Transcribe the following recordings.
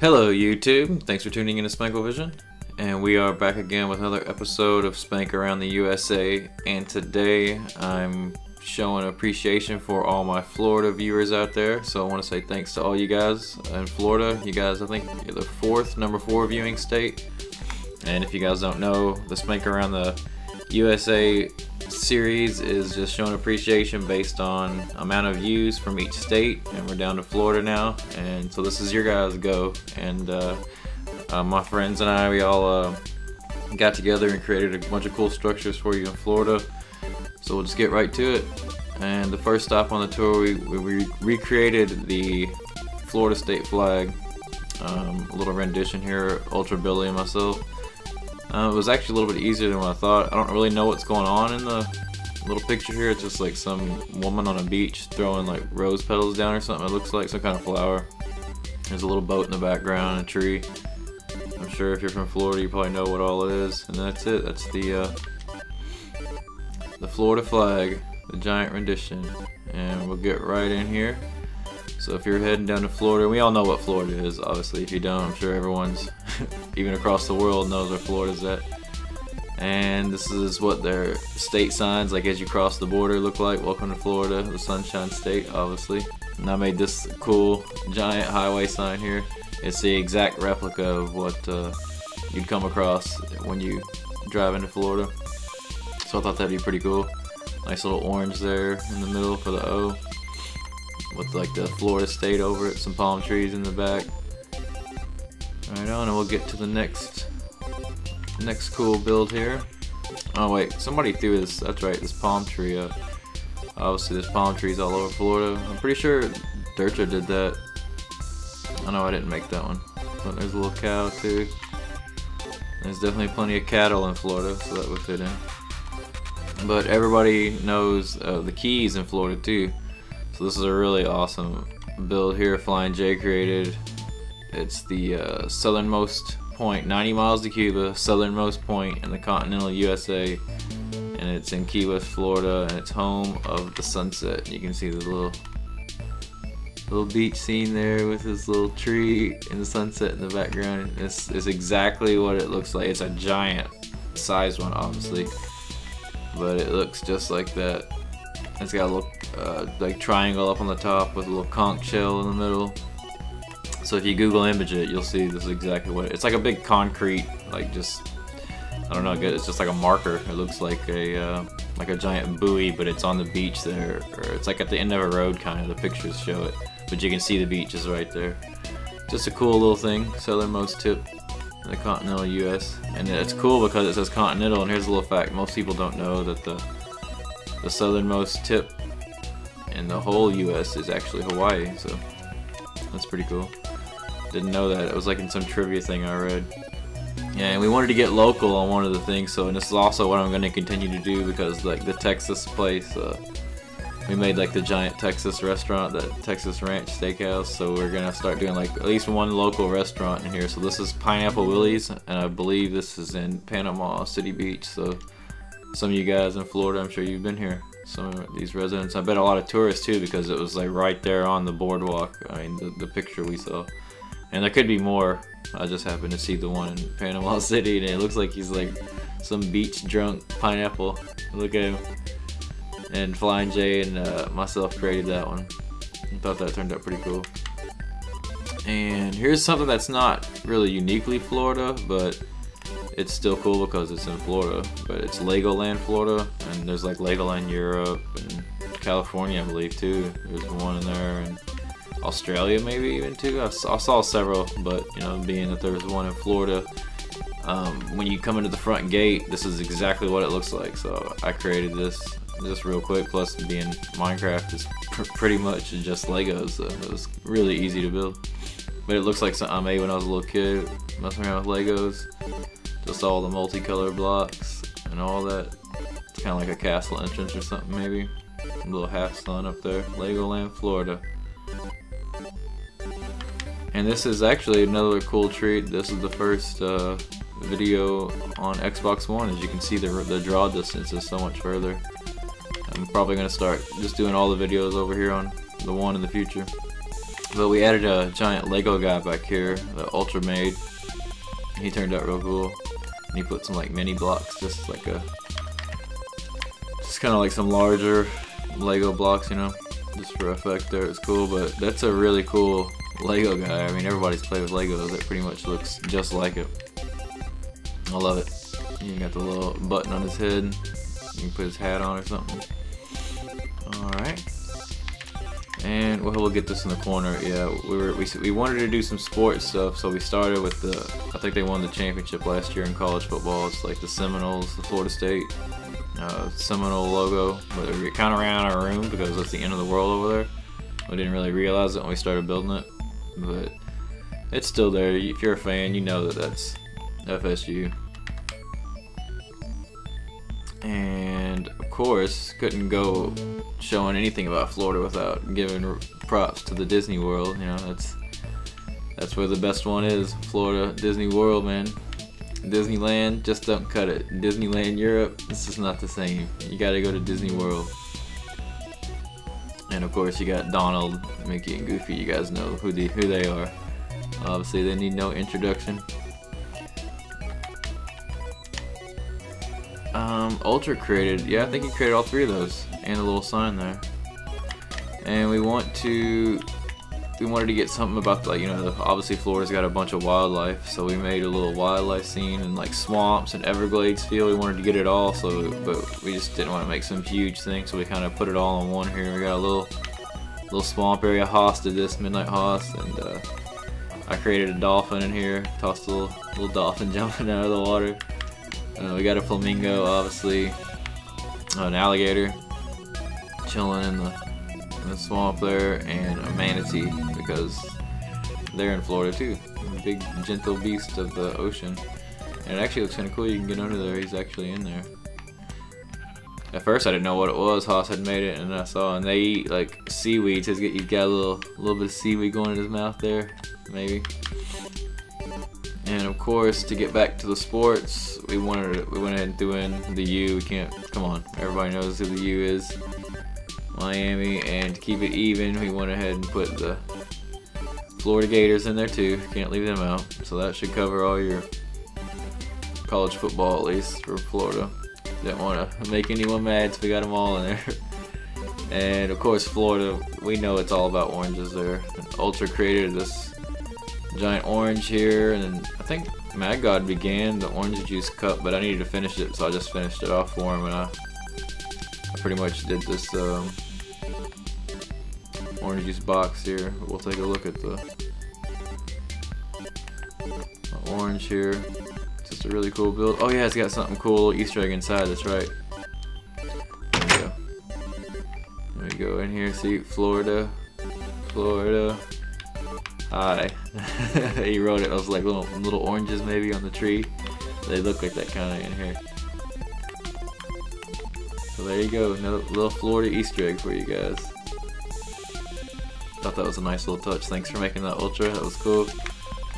Hello YouTube, thanks for tuning in to SPANKLE-VISION, and we are back again with another episode of Spank around the USA, and today I'm showing appreciation for all my Florida viewers out there. So I want to say thanks to all you guys in Florida. You guys, I think you're the number 4 viewing state, and if you guys don't know, the Spank around the USA series is just showing appreciation based on amount of views from each state, and we're down to Florida now, and so this is your guys' go. And my friends and I, we all got together and created a bunch of cool structures for you in Florida, so we'll just get right to it. And the first stop on the tour, we recreated the Florida state flag, a little rendition here, Ultra Billy and myself. It was actually a little bit easier than what I thought. I don't really know what's going on in the little picture here. It's just like some woman on a beach throwing like rose petals down or something. It looks like some kind of flower. There's a little boat in the background, a tree. I'm sure if you're from Florida, you probably know what all it is. And that's it. That's the Florida flag, the giant rendition. And we'll get right in here. So if you're heading down to Florida, we all know what Florida is, obviously. If you don't, I'm sure everyone's, even across the world, knows where Florida's at. And this is what their state signs, like as you cross the border, look like. Welcome to Florida, the Sunshine State, obviously. And I made this cool giant highway sign here. It's the exact replica of what you'd come across when you drive into Florida. So I thought that'd be pretty cool. Nice little orange there in the middle for the O, with like the Florida State over it, some palm trees in the back. Right on, and we'll get to the next cool build here. Oh wait, somebody threw this, that's right, this palm tree up. Obviously there's palm trees all over Florida. I'm pretty sure Dircha did that. I know I didn't make that one. But there's a little cow too. There's definitely plenty of cattle in Florida, so that would fit in. But everybody knows the Keys in Florida too. So this is a really awesome build here Flying J created. It's the southernmost point, 90 miles to Cuba, southernmost point in the continental USA, and it's in Key West, Florida, and it's home of the sunset. You can see the little beach scene there with this little tree and the sunset in the background. This is exactly what it looks like. It's a giant size one, obviously, but it looks just like that. It's got a little like triangle up on the top with a little conch shell in the middle. So if you Google image it, you'll see this is exactly what it's like. A big concrete, like just, I don't know, it's just like a marker. It looks like a giant buoy, but it's on the beach there, or it's like at the end of a road kind of. The pictures show it, but you can see the beach is right there. Just a cool little thing, southernmost tip in the continental US, and it's cool because it says continental. And here's a little fact: most people don't know that the southernmost tip in the whole US is actually Hawaii, so that's pretty cool. Didn't know that. It was like in some trivia thing I read. Yeah, and we wanted to get local on one of the things, so, and this is also what I'm going to continue to do, because like the Texas place, we made like the giant Texas restaurant, that Texas Ranch Steakhouse, so we're going to start doing like at least one local restaurant in here. So this is Pineapple Willie's, and I believe this is in Panama City Beach, so some of you guys in Florida, I'm sure you've been here. Some of these residents, I bet a lot of tourists too, because it was like right there on the boardwalk. I mean, the picture we saw, and there could be more. I just happened to see the one in Panama City, and it looks like he's like some beach drunk pineapple. Look at him. And Flying J and myself created that one. I thought that turned out pretty cool. And here's something that's not really uniquely Florida, but it's still cool because it's in Florida. But it's Legoland, Florida, and there's like Legoland Europe and California, I believe too. There's one in there, and Australia maybe even too. I saw several, but you know, being that there was one in Florida, when you come into the front gate, this is exactly what it looks like. So I created this just real quick. Plus, being Minecraft is pretty much just Legos, so it was really easy to build. But it looks like something I made when I was a little kid, messing around with Legos. Just all the multicolored blocks and all that. It's kind of like a castle entrance or something, maybe. A little half sun up there. Legoland, Florida. And this is actually another cool treat. This is the first video on Xbox One. As you can see, the draw distance is so much further. I'm probably going to start just doing all the videos over here on the One in the future. But we added a giant Lego guy back here that Ultra made. He turned out real cool. And he put some like mini blocks, just kind of like some larger Lego blocks, you know, just for effect there. It's cool, but that's a really cool Lego guy. I mean, everybody's played with Legos. It pretty much looks just like it. I love it. You got the little button on his head. You can put his hat on or something. Alright. And we'll get this in the corner. Yeah, we wanted to do some sports stuff, so we started with the, I think they won the championship last year in college football. It's like the Seminoles, the Florida State Seminole logo. But it kind of ran out of room because that's the end of the world over there. We didn't really realize it when we started building it, but it's still there. If you're a fan, you know that that's FSU. And of course, couldn't go showing anything about Florida without giving props to the Disney World. You know, that's where the best one is. Florida, Disney World, man. Disneyland just don't cut it. Disneyland Europe, this is not the same. You gotta go to Disney World. And of course, you got Donald, Mickey, and Goofy. You guys know who they are. Obviously, they need no introduction. Ultra created, yeah, I think he created all three of those, and a little sign there. And we wanted to get something about, like, you know, obviously Florida's got a bunch of wildlife, so we made a little wildlife scene and like swamps and Everglades feel. We wanted to get it all, but we just didn't want to make some huge thing, so we kind of put it all in one here. We got a little swamp area. Haas did this, Midnight Haas, and I created a dolphin in here. Tossed a little dolphin jumping out of the water. We got a flamingo, obviously, an alligator chilling in the swamp there, and a manatee because they're in Florida too. A big gentle beast of the ocean. And it actually looks kind of cool. You can get under there. He's actually in there. At first I didn't know what it was. Haas had made it, and I saw, and they eat like seaweed. So he's got a little bit of seaweed going in his mouth there, maybe. And of course, to get back to the sports, we went ahead and threw in the U. We can't, come on, everybody knows who the U is. Miami. And to keep it even, we went ahead and put the Florida Gators in there too. Can't leave them out. So that should cover all your college football, at least for Florida. Didn't want to make anyone mad, so we got them all in there. And of course, Florida, we know it's all about oranges there. And Ultra created this giant orange here, and then I think Mad God began the orange juice cup, but I needed to finish it, so I just finished it off for him, and I pretty much did this orange juice box here. We'll take a look at the orange here. Just a really cool build. Oh yeah, it's got something cool, little Easter egg inside. That's right. There we go. There we go in here. See, Florida. Hi. He wrote it. I was like little oranges maybe on the tree. They look like that kind of in here. So there you go, another little Florida Easter egg for you guys. Thought that was a nice little touch. Thanks for making that Ultra. That was cool.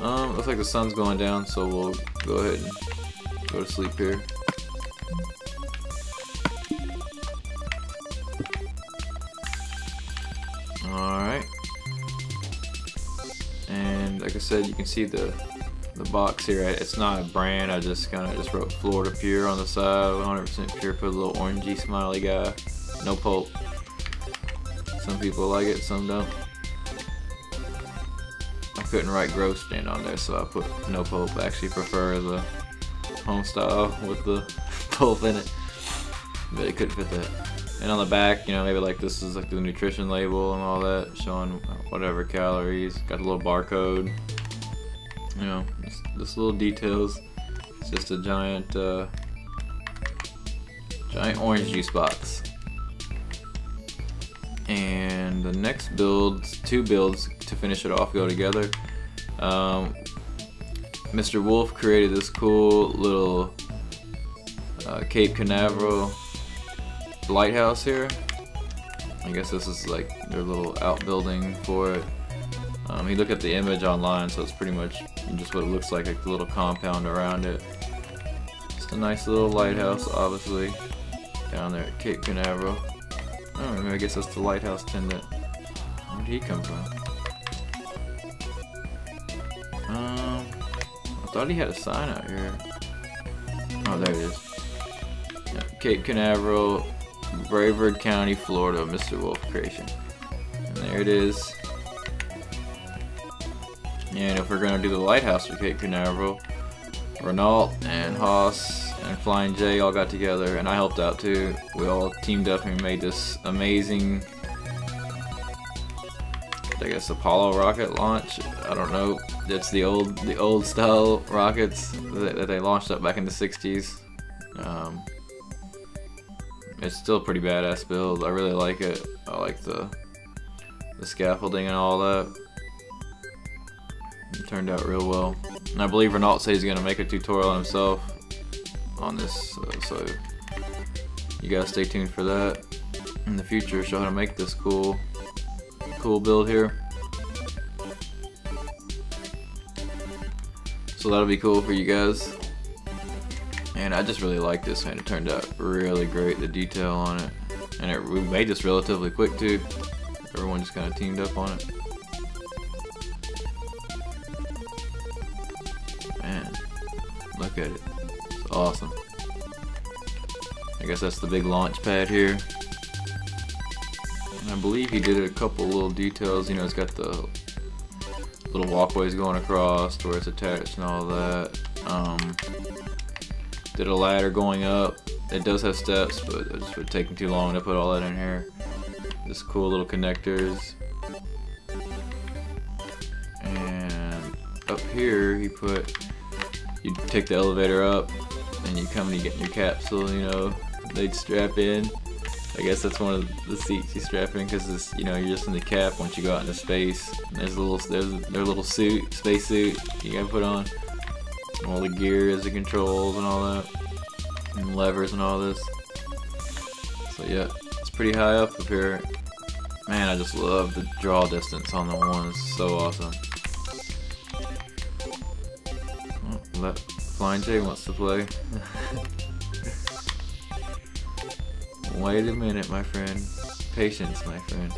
Looks like the sun's going down, so we'll go ahead and go to sleep here. Alright. And like I said, you can see the box here. It's not a brand. I just wrote Florida Pure on the side, 100% pure. Put a little orangey smiley guy. No pulp. Some people like it, some don't. I couldn't write gross stand on there, so I put no pulp. I actually prefer the home style with the pulp in it, but it couldn't fit that. And on the back, you know, maybe like this is like the nutrition label and all that, showing whatever calories. Got a little barcode. You know, just little details. It's just a giant orange juice box. And the next builds, two builds to finish it off, go together. Mr. Wolf created this cool little Cape Canaveral lighthouse here. I guess this is like their little outbuilding for it. He looked at the image online, so it's pretty much just what it looks like the little compound around it. Just a nice little lighthouse, obviously, down there at Cape Canaveral. Oh, I guess that's the lighthouse attendant. Where did he come from? I thought he had a sign out here. Oh, there it is. Yeah, Cape Canaveral, Brevard County, Florida, Mr. Wolf creation. And there it is. And if we're gonna do the lighthouse for Cape Canaveral, Renault and Haas and Flying J all got together, and I helped out too. We all teamed up and made this amazing, I guess, Apollo rocket launch. I don't know. It's the old style rockets that they launched up back in the 60s. It's still a pretty badass build. I really like it. I like the scaffolding and all that. It turned out real well. And I believe Renault says he's gonna make a tutorial himself on this, so you guys stay tuned for that in the future. Show how to make this cool build here. So that'll be cool for you guys. And I just really like this, man. It turned out really great, the detail on it. And we made this relatively quick too. Everyone just kind of teamed up on it. Man, look at it. It's awesome. I guess that's the big launch pad here. And I believe he did a couple little details. You know, it's got the little walkways going across to where it's attached and all that. Did a ladder going up. It does have steps, but it just would take too long to put all that in here. Just cool little connectors. And up here, you take the elevator up, and you come and you get in your capsule. You know, they'd strap in. I guess that's one of the seats you strap in, because you know, you're just in the cap once you go out into space. And there's their little suit, space suit you gotta put on. And all the gears, the controls, and all that, and levers and all this. So yeah, it's pretty high up here. Man, I just love the draw distance on the one. It's so awesome. Oh, Flying J wants to play. Wait a minute, my friend. Patience, my friend.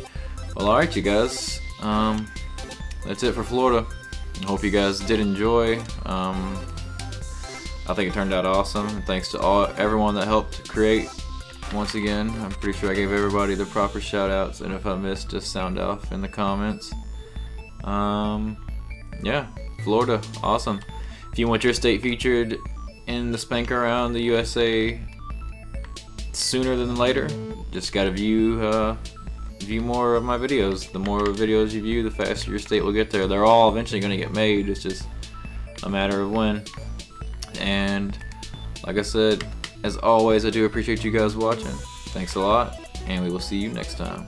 Well, alright, you guys. That's it for Florida. I hope you guys did enjoy. I think it turned out awesome. And thanks to everyone that helped create. Once again, I'm pretty sure I gave everybody the proper shout outs, and if I missed, just sound off in the comments. Yeah, Florida, awesome. If you want your state featured in the Spank around the USA sooner than later, just gotta view more of my videos. The more videos you view, the faster your state will get there. They're all eventually gonna get made. It's just a matter of when. And like I said, as always, I do appreciate you guys watching. Thanks a lot, and we will see you next time.